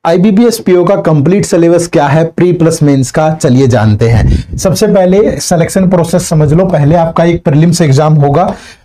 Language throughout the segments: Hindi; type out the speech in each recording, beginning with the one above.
आईबीपीएस पीओ का कंप्लीट सिलेबस क्या है प्री प्लस मेंस का, चलिए जानते हैं। सबसे पहले सिलेक्शन प्रोसेस समझ लो। पहले आपका एक प्रीलिम्स एग्जाम होगा,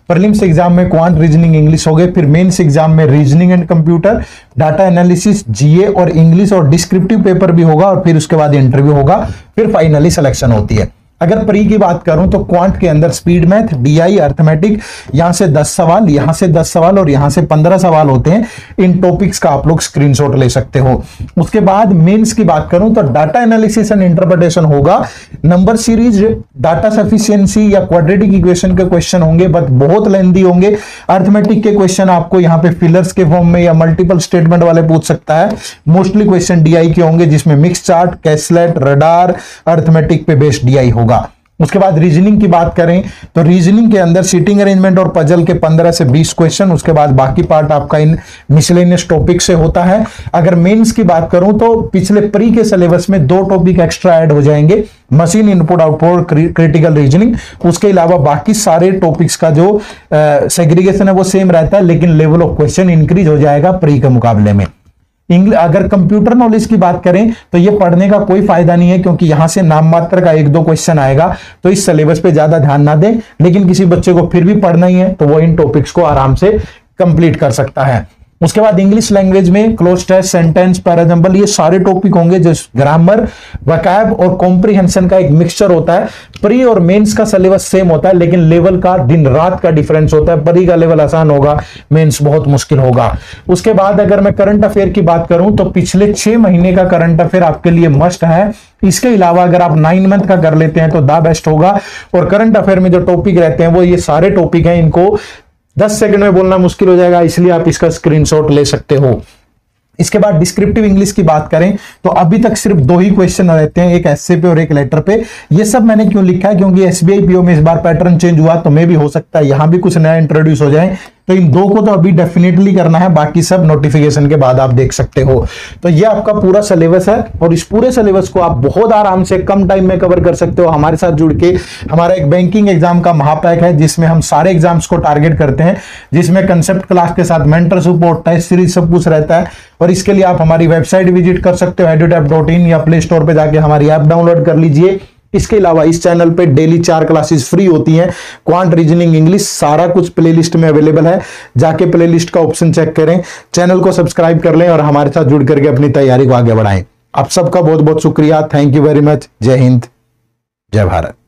प्रीलिम्स एग्जाम में क्वांट, रीजनिंग, इंग्लिश हो गए। फिर मेंस एग्जाम में reasoning and computer, data analysis, GA और इंग्लिश और डिस्क्रिप्टिव पेपर भी होगा। और फिर उसके बाद इंटरव्यू होगा, फिर फाइनली सिलेक्शन होती है। अगर प्री की बात करूं तो क्वांट के अंदर स्पीड मैथ, डीआई, अर्थमेटिक, यहां से 10 सवाल, यहां से 10 सवाल और यहां से 15 सवाल होते हैं। इन टॉपिक्स का आप लोग स्क्रीनशॉट ले सकते हो। उसके बाद मेंस की बात करूं तो डाटा एनालिसिस एंड इंटरप्रिटेशन होगा, नंबर सीरीज, डाटा सफिशिएंसी या क्वाड्रेटिक इक्वेशन के क्वेश्चन होंगे, बट बहुत लेंथी होंगे। अर्थमेटिक के क्वेश्चन आपको यहां पे फिलर्स के फॉर्म में या मल्टीपल स्टेटमेंट वाले पूछ सकता है। मोस्टली क्वेश्चन डीआई के होंगे, जिसमें मिक्स चार्ट, कैसलेट, रडार, अर्थमेटिक पे बेस्ड डीआई होगा। उसके बाद रीजनिंग की बात करें तो रीजनिंग के अंदर सीटिंग अरेंजमेंट और पजल के 15 से 20 क्वेश्चन। उसके बाद बाकी पार्ट आपका इन मिसलेनियस टॉपिक से होता है। अगर मेंस की बात करूं तो पिछले प्री के सिलेबस में 2 टॉपिक एक्स्ट्रा ऐड हो जाएंगे, machine input output, critical reasoning. उसके अलावा बाकी सारे टॉपिक्स का जो सेग्रीगेशन है वो सेम रहता है, लेकिन लेवल ऑफ क्वेश्चन इंक्रीज हो जाएगा प्री के मुकाबले में। अगर कंप्यूटर नॉलेज की बात करें तो ये पढ़ने का कोई फायदा नहीं है, क्योंकि यहां से नाम मात्र का 1-2 क्वेश्चन आएगा, तो इस सिलेबस पे ज्यादा ध्यान ना दें। लेकिन किसी बच्चे को फिर भी पढ़ना ही है तो वो इन टॉपिक्स को आराम से कंप्लीट कर सकता है। उसके बाद इंग्लिश लैंग्वेज में क्लोज टेस्ट, सेंटेंस, पैराजंबल, ये सारे टॉपिक होंगे, जो ग्रामर, वोकैब और कॉम्प्रिहेंशन का एक मिक्सचर होता है। प्री और मेंस का सिलेबस सेम होता है, लेकिन लेवल का दिन रात का डिफरेंस होता है। प्री का लेवल आसान होगा, मेंस बहुत मुश्किल होगा। उसके बाद अगर मैं करंट अफेयर की बात करूं तो पिछले 6 महीने का करंट अफेयर आपके लिए मस्ट है। इसके अलावा अगर आप 9 मंथ का कर लेते हैं तो द बेस्ट होगा। और करंट अफेयर में जो टॉपिक रहते हैं वो ये सारे टॉपिक हैं, इनको 10 सेकंड में बोलना मुश्किल हो जाएगा, इसलिए आप इसका स्क्रीनशॉट ले सकते हो। इसके बाद डिस्क्रिप्टिव इंग्लिश की बात करें तो अभी तक सिर्फ 2 ही क्वेश्चन रहते हैं, एक एस्से पे और एक लेटर पे। ये सब मैंने क्यों लिखा है, क्योंकि एसबीआई पीओ में इस बार पैटर्न चेंज हुआ, तो मे भी हो सकता है यहां भी कुछ नया इंट्रोड्यूस हो जाए। तो इन 2 को तो अभी डेफिनेटली करना है, बाकी सब नोटिफिकेशन के बाद आप देख सकते हो। तो ये आपका पूरा सिलेबस है, और इस पूरे सिलेबस को आप बहुत आराम से कम टाइम में कवर कर सकते हो हमारे साथ जुड़ के। हमारा एक बैंकिंग एग्जाम का महापैक है, जिसमें हम सारे एग्जाम्स को टारगेट करते हैं, जिसमें कंसेप्ट क्लास के साथ मेंटर सपोर्ट, टेस्ट सीरीज सब कुछ रहता है। और इसके लिए आप हमारी वेबसाइट विजिट कर सकते हो edutap.in, या प्ले स्टोर पर जाके हमारी ऐप डाउनलोड कर लीजिए। इसके अलावा इस चैनल पे डेली 4 क्लासेस फ्री होती हैं, क्वांट, रीजनिंग, इंग्लिश, सारा कुछ प्लेलिस्ट में अवेलेबल है। जाके प्लेलिस्ट का ऑप्शन चेक करें, चैनल को सब्सक्राइब कर लें और हमारे साथ जुड़ करके अपनी तैयारी को आगे बढ़ाएं। आप सबका बहुत बहुत शुक्रिया। Thank you very much. जय हिंद, जय भारत।